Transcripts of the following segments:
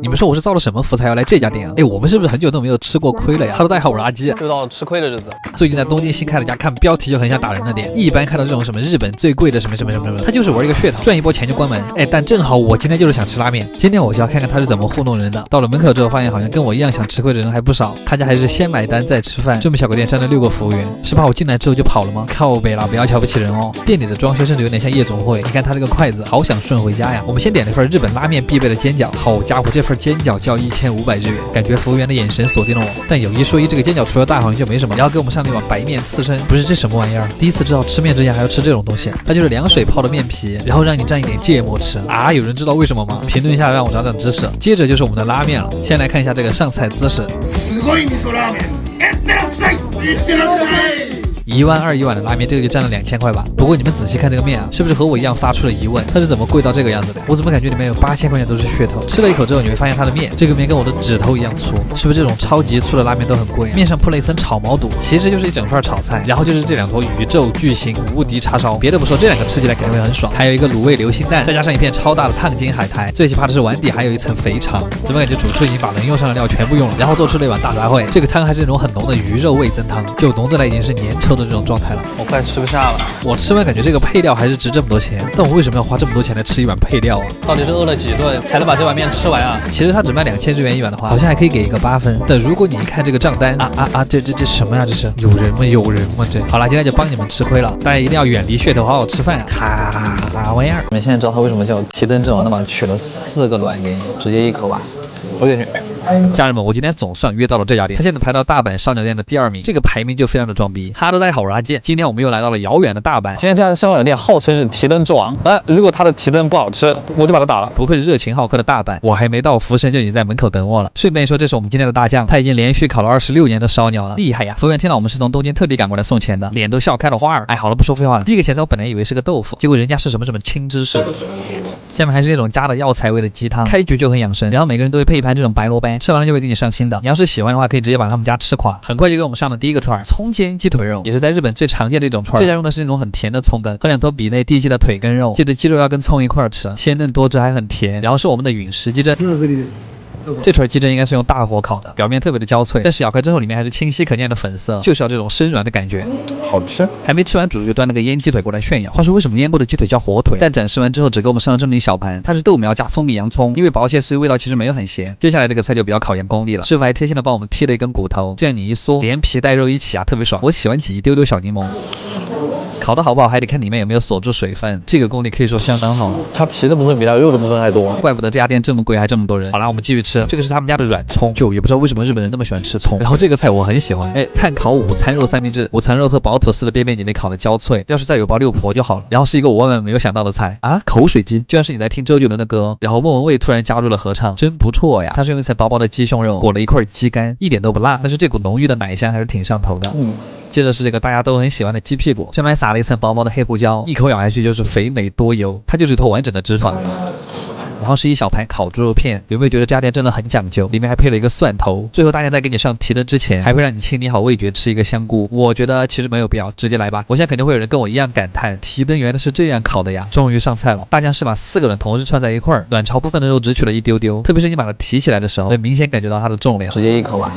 你们说我是造了什么福才要来这家店啊？哎，我们是不是很久都没有吃过亏了呀？Hello，大家好，我是阿基。又到了吃亏的日子。最近在东京新开了家，看标题就很想打人的店。一般看到这种什么日本最贵的什么，他就是玩一个噱头，赚一波钱就关门。哎，但正好我今天就是想吃拉面，今天我就要看看他是怎么糊弄人的。到了门口之后，发现好像跟我一样想吃亏的人还不少。他家还是先买单再吃饭，这么小个店站了6个服务员，是怕我进来之后就跑了吗？靠北啦，不要瞧不起人哦。店里的装修甚至有点像夜总会，你看他这个筷子，好想顺回家呀。我们先点了一份日本拉面必备的煎饺，好家伙，这份煎饺就要1500日元，感觉服务员的眼神锁定了我。但有一说一，这个煎饺除了大好像就没什么。然后给我们上了一碗白面刺身，不是这什么玩意儿？第一次知道吃面之前还要吃这种东西，它就是凉水泡的面皮，然后让你蘸一点芥末吃啊！有人知道为什么吗？评论一下让我长长知识。接着就是我们的拉面了，先来看一下这个上菜姿势。12000一碗的拉面，这个就占了2000块吧。不过你们仔细看这个面啊，是不是和我一样发出了疑问？它是怎么贵到这个样子的？我怎么感觉里面有8000块钱都是噱头？吃了一口之后，你会发现它的面，这个面跟我的指头一样粗，是不是这种超级粗的拉面都很贵？面上铺了一层炒毛肚，其实就是一整份炒菜，然后就是这2坨宇宙巨型无敌叉烧。别的不说，这2个吃起来肯定会很爽。还有一个卤味流心蛋，再加上一片超大的烫金海苔。最奇葩的是碗底还有一层肥肠，怎么感觉主厨已经把能用上的料全部用了，然后做出了一碗大杂烩。这个汤还是那种很浓的鱼肉味增汤，就浓的来已经是粘稠的这种状态了。我快吃不下了。我吃完感觉这个配料还是值这么多钱，但我为什么要花这么多钱来吃一碗配料啊？到底是饿了几顿才能把这碗面吃完啊？其实它只卖2000日元一碗的话，好像还可以给一个8分。但如果你一看这个账单这什么呀？这是有人吗？这好了，今天就帮你们吃亏了，大家一定要远离噱头，好好吃饭啊！卡玩意儿。你们现在知道他为什么叫提灯阵亡的吗？取了4个卵给你，直接一口吧。我感觉。家人们，我今天总算约到了这家店，他现在排到大阪烧鸟店的第2名，这个排名就非常的装逼。Hello，大家好，我是阿健，今天我们又来到了遥远的大阪。今天这家烧鸟店号称是提灯之王，如果他的提灯不好吃，我就把他打了。不愧是热情好客的大阪，我还没到，服务生就已经在门口等我了。顺便说，这是我们今天的大将，他已经连续烤了26年的烧鸟了，厉害呀！服务员听到我们是从东京特地赶过来送钱的，脸都笑开了花儿。哎，好了，不说废话了。第一个咸菜我本来以为是个豆腐，结果人家是什么青芝士，下面还是那种加了药材味的鸡汤，开局就很养生。然后每个人都会配一盘这种白萝卜，吃完了就会给你上新的。你要是喜欢的话，可以直接把他们家吃垮。很快就给我们上了第一个串，葱煎鸡腿肉，也是在日本最常见的一种串。这家用的是那种很甜的葱根和2坨比内地鸡的腿根肉，记得鸡肉要跟葱一块吃，鲜嫩多汁还很甜。然后是我们的陨石鸡胗。这串鸡胗应该是用大火烤的，表面特别的焦脆，但是咬开之后里面还是清晰可见的粉色，就是要这种生软的感觉，好吃。还没吃完，主厨就端了个腌鸡腿过来炫耀。话说为什么腌过的鸡腿叫火腿？但展示完之后只给我们上了这么一小盘，它是豆苗加蜂蜜洋葱，因为薄切所以味道其实没有很咸。接下来这个菜就比较考验功力了，师傅还贴心的帮我们剔了一根骨头，这样你一嗦，连皮带肉一起啊，特别爽。我喜欢挤一丢丢小柠檬。烤的好不好还得看里面有没有锁住水分，这个功力可以说相当好。它皮的部分比它肉的部分还多，怪不得这家店这么贵还这么多人。好了，我们继续吃，这个是他们家的软葱，就也不知道为什么日本人那么喜欢吃葱。然后这个菜我很喜欢，炭烤午餐肉三明治，午餐肉和薄吐司的边边角里烤的焦脆，要是再有包六婆就好了。然后是一个我万万没有想到的菜啊，口水鸡，居然是你在听周杰伦的歌，然后莫文蔚突然加入了合唱，真不错呀。它是用一层薄薄的鸡胸肉裹了一块鸡肝，一点都不辣，但是这股浓郁的奶香还是挺上头的。接着是这个大家都很喜欢的鸡屁股，上面还撒了一层薄薄的黑胡椒，一口咬下去就是肥美多油，它就是一坨完整的脂肪。然后是一小盘烤猪肉片，有没有觉得这家店真的很讲究？里面还配了一个蒜头。最后大家在给你上提灯之前，还会让你清理好味觉，吃一个香菇。我觉得其实没有必要，直接来吧。我现在肯定会有人跟我一样感叹，提灯原来是这样烤的呀！终于上菜了，大酱是把4个人同时串在一块儿，卵巢部分的肉只取了一丢丢，特别是你把它提起来的时候，会明显感觉到它的重量。直接一口吧。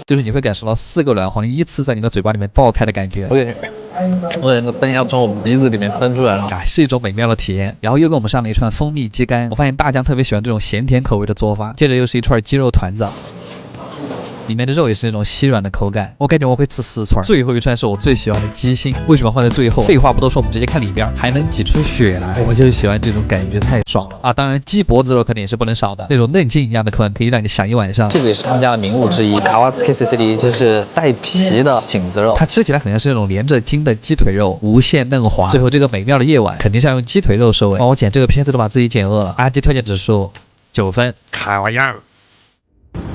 就是你会感受到4个卵黄依次在你的嘴巴里面爆开的感觉。我感觉灯要从我鼻子里面喷出来了，是一种美妙的体验。然后又给我们上了一串蜂蜜鸡肝，我发现大酱特别喜欢这种咸甜口味的做法。接着又是一串鸡肉团子，里面的肉也是那种稀软的口感，我感觉我会吃4串。最后一串是我最喜欢的鸡心，为什么放在最后？废话不多说，我们直接看里边，还能挤出血来，我就喜欢这种感觉，太爽了啊！当然鸡脖子肉肯定也是不能少的，那种嫩筋一样的口感可以让你想一晚上。这个也是他们家的名物之一，卡瓦兹 KCCD 就是带皮的颈子肉，它吃起来很像是那种连着筋的鸡腿肉，无限嫩滑。最后这个美妙的夜晚肯定是要用鸡腿肉收尾。我剪这个片子都把自己剪饿了。阿基推荐指数9分，卡哇呀！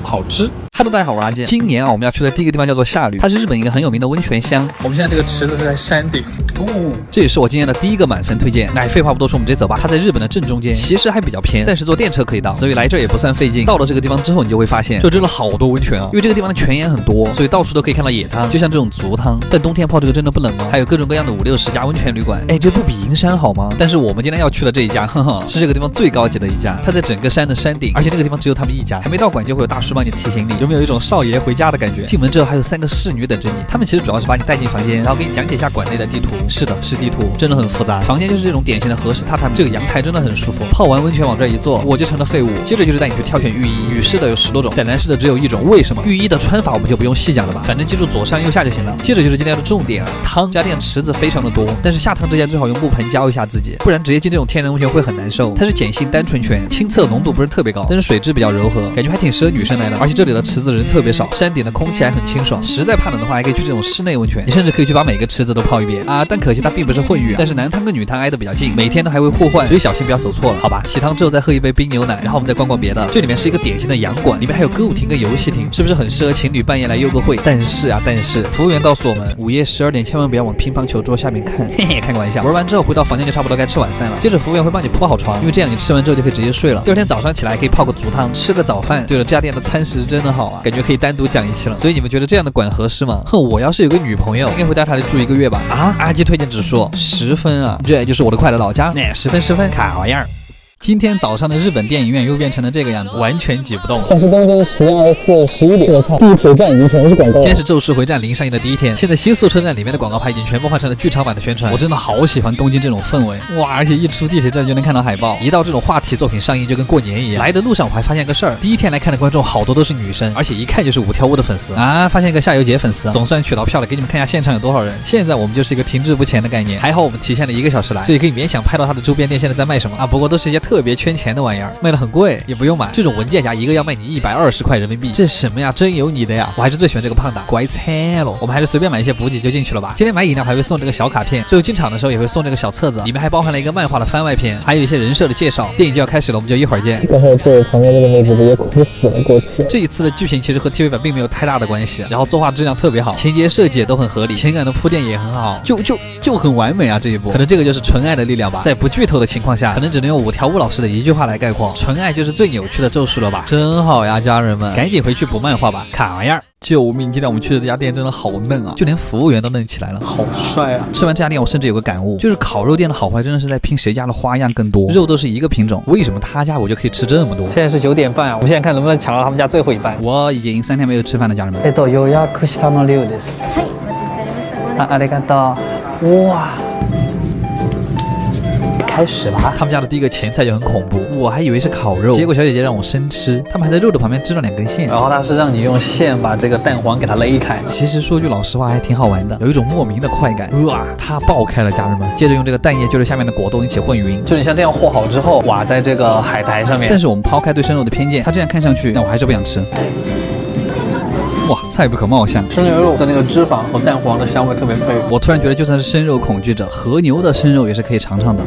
好吃。Hello， 大家好，我是阿健。今年啊，我们要去的第一个地方叫做夏旅，它是日本一个很有名的温泉乡。我们现在这个池子是在山顶哦，这也是我今年的第一个满分推荐。废话不多说，我们直接走吧。它在日本的正中间，其实还比较偏，但是坐电车可以到，所以来这儿也不算费劲。到了这个地方之后，你就会发现，这真的好多温泉啊，因为这个地方的泉眼很多，所以到处都可以看到野汤，就像这种足汤。但冬天泡这个真的不冷吗？还有各种各样的5、60家温泉旅馆，这不比银山好吗？但是我们今天要去的这一家，是这个地方最高级的一家，它在整个山的山顶，而且那个地方只有他们一家，还没到馆就会有大叔帮你提行李，有没有一种少爷回家的感觉？进门之后还有3个侍女等着你，他们其实主要是把你带进房间，然后给你讲解一下馆内的地图。是的，是地图，真的很复杂。房间就是这种典型的和式榻榻米，这个阳台真的很舒服。泡完温泉往这一坐，我就成了废物。接着就是带你去挑选浴衣，女士的有10多种，但男士的只有1种。为什么？浴衣的穿法我们就不用细讲了吧，反正记住左上右下就行了。接着就是今天的重点啊，汤。这家店池子非常的多，但是下汤之前最好用木盆浇一下自己，不然直接进这种天然温泉会很难受。它是碱性单纯泉，清澈浓度不是特别高，但是水质比较柔和，感觉还挺适合女生来的。而且这里的池子人特别少，山顶的空气还很清爽。实在怕冷的话，还可以去这种室内温泉，你甚至可以去把每个池子都泡一遍啊。但可惜它并不是混浴，但是男汤跟女汤挨得比较近，每天都还会互换，所以小心不要走错了，好吧？起汤之后再喝一杯冰牛奶，然后我们再逛逛别的。这里面是一个典型的洋馆，里面还有歌舞厅跟游戏厅，是不是很适合情侣半夜来幽个会？但是服务员告诉我们，午夜12点千万不要往乒乓球桌下面看，嘿嘿，开个玩笑。玩完之后回到房间就差不多该吃晚饭了，接着服务员会帮你铺好床，因为这样你吃完之后就可以直接睡了。第二天早上起来可以泡个足汤，吃个早饭。对了，这家店的餐食真的好啊，感觉可以单独讲一期了。所以你们觉得这样的馆合适吗？我要是有个女朋友，应该会带她来住1个月吧。阿基推荐指数10分啊，这就是我的快乐老家，10分，卡样。今天早上的日本电影院又变成了这个样子，完全挤不动。现在是东京10月24日11点，我操，地铁站已经全是广告了。今天是《咒术回战》零上映的第一天，现在新宿车站里面的广告牌已经全部换成了剧场版的宣传。我真的好喜欢东京这种氛围，哇！而且一出地铁站就能看到海报，一到这种话题作品上映就跟过年一样。来的路上我还发现个事儿，第一天来看的观众好多都是女生，而且一看就是5条悟的粉丝啊！发现一个夏油杰粉丝，总算取到票了，给你们看一下现场有多少人。现在我们就是一个停滞不前的概念，还好我们提前了1个小时来，所以可以勉强拍到它的周边店现在在卖什么啊。不过都是一些特别圈钱的玩意儿，卖的很贵，也不用买。这种文件夹一个要卖你120块人民币，这什么呀？真有你的呀！我还是最喜欢这个胖达，乖菜喽。我们还是随便买一些补给就进去了吧。今天买饮料还会送这个小卡片，最后进场的时候也会送这个小册子，里面还包含了一个漫画的番外篇，还有一些人设的介绍。电影就要开始了，我们就一会儿见。刚才这位旁边这个妹子直接哭死了过去。这一次的剧情其实和 TV 版并没有太大的关系，然后作画质量特别好，情节设计也都很合理，情感的铺垫也很好，就很完美啊！这一部可能这个就是纯爱的力量吧，在不剧透的情况下，可能只能用5条悟老师的一句话来概括：纯爱就是最扭曲的咒术了吧？真好呀，家人们，赶紧回去补漫画吧，卡玩意儿！救命！今天我们去的这家店真的好嫩啊，就连服务员都嫩起来了，好帅啊！吃完这家店，我甚至有个感悟，就是烤肉店的好坏真的是在拼谁家的花样更多，肉都是一个品种，为什么他家我就可以吃这么多？现在是9点半啊，我们现在看能不能抢到他们家最后一班。我已经3天没有吃饭了，家人们。予約したの量です。はい、お待ちしておりました。ご案内ありがとう。哇！开始吧。他们家的第一个前菜就很恐怖，我还以为是烤肉，结果小姐姐让我生吃，他们还在肉的旁边织了2根线，然后他是让你用线把这个蛋黄给它勒开。其实说句老实话还挺好玩的，有一种莫名的快感。哇，它爆开了，家人们。接着用这个蛋液就是下面的果冻一起混匀，就你像这样和好之后挖在这个海苔上面。但是我们抛开对生肉的偏见，它这样看上去，但我还是不想吃。哇，菜不可貌相，生牛肉的那个脂肪和蛋黄的香味特别配。我突然觉得就算是生肉恐惧者，和牛的生肉也是可以尝尝的。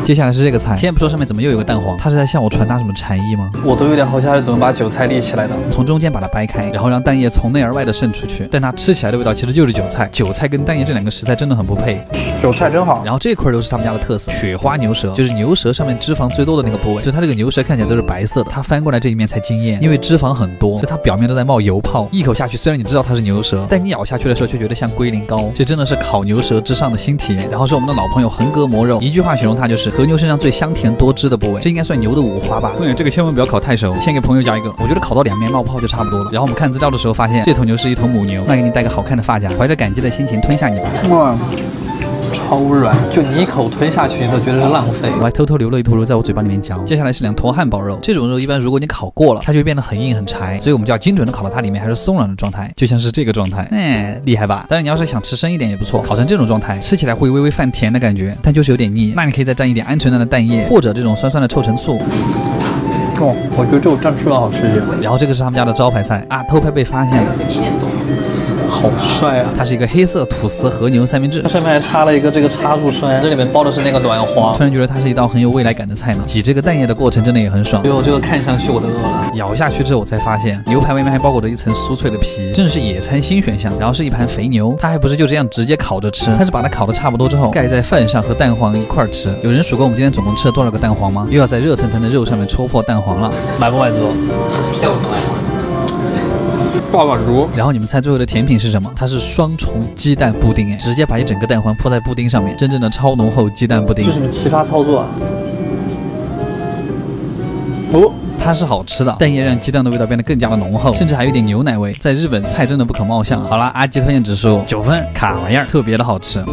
接下来是这个菜，先不说上面怎么又有个蛋黄，他是在向我传达什么禅意吗？我都有点好奇他是怎么把韭菜立起来的。从中间把它掰开，然后让蛋液从内而外的渗出去，但它吃起来的味道其实就是韭菜，韭菜跟蛋液这2个食材真的很不配。韭菜真好。然后这块又是他们家的特色，雪花牛舌，就是牛舌上面脂肪最多的那个部位，所以它这个牛舌看起来都是白色的，它翻过来这一面才惊艳，因为脂肪很多，所以它表面都在冒油泡。一口下去，虽然你知道它是牛舌，但你咬下去的时候却觉得像龟苓膏，这真的是烤牛舌之上的新体验。然后是我们的老朋友横膈膜肉，一句话形容它就是和牛身上最香甜多汁的部位，这应该算牛的五花吧。这个千万不要烤太熟，先给朋友加一个，我觉得烤到2面冒泡就差不多了。然后我们看资料的时候发现，这头牛是一头母牛，那给你戴个好看的发夹，怀着感激的心情吞下你吧。哇，超软，就你一口吞下去，你都觉得是浪费。我还偷偷留了一坨肉在我嘴巴里面嚼。接下来是2坨汉堡肉，这种肉一般如果你烤过了，它就会变得很硬很柴，所以我们就要精准的烤到它里面还是松软的状态，就像是这个状态。厉害吧？当然你要是想吃生一点也不错，烤成这种状态，吃起来会微微泛甜的感觉，但就是有点腻。那你可以再蘸一点鹌鹑蛋的蛋液，或者这种酸酸的臭橙醋。我觉得这种蘸醋要好吃一点。然后这个是他们家的招牌菜啊，偷拍被发现了。好帅啊！它是一个黑色吐司和牛三明治它，上面还插了一个这个插入栓，这里面包的是那个卵黄。突然觉得它是一道很有未来感的菜呢。挤这个蛋液的过程真的也很爽。哟，这个看上去我都饿了。咬下去之后，我才发现牛排外面还包裹着一层酥脆的皮，真的是野餐新选项。然后是一盘肥牛，它还不是就这样直接烤着吃，它是把它烤的差不多之后盖在饭上和蛋黄一块吃。有人数过我们今天总共吃了多少个蛋黄吗？又要在热腾腾的肉上面戳破蛋黄了，买不买足？爆满足。然后你们猜最后的甜品是什么？它是双重鸡蛋布丁，哎，直接把一整个蛋黄铺在布丁上面，真正的超浓厚鸡蛋布丁。这什么奇葩操作啊？哦，它是好吃的，蛋液让鸡蛋的味道变得更加的浓厚，甚至还有点牛奶味。在日本菜真的不可貌相。好啦，阿基推荐指数9分，卡玩意儿，特别的好吃。